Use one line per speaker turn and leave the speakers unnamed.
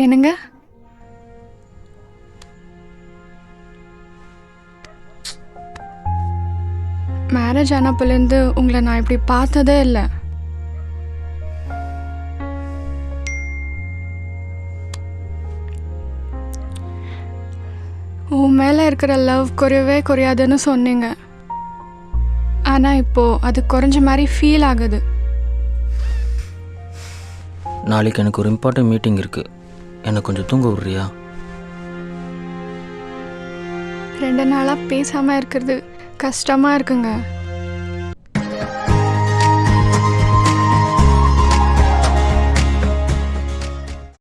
என்னங்க? மேரேஜ் ஆனப்பலேருந்து உங்களை நான் இப்படி பார்த்ததே இல்லை. உன் மேலே இருக்கிற லவ் குறையவே குறையாதுன்னு சொன்னீங்க. ஆனால் இப்போது அது குறைஞ்ச மாதிரி ஃபீல் ஆகுது.
நாளைக்கு எனக்கு ஒரு இம்பார்ட்டன்ட் மீட்டிங் இருக்குது. எனக்கு கொஞ்சம் தூங்க விட்றியா?
2 நாளாக பேசாமல் இருக்கிறது கஷ்டமாக இருக்குங்க.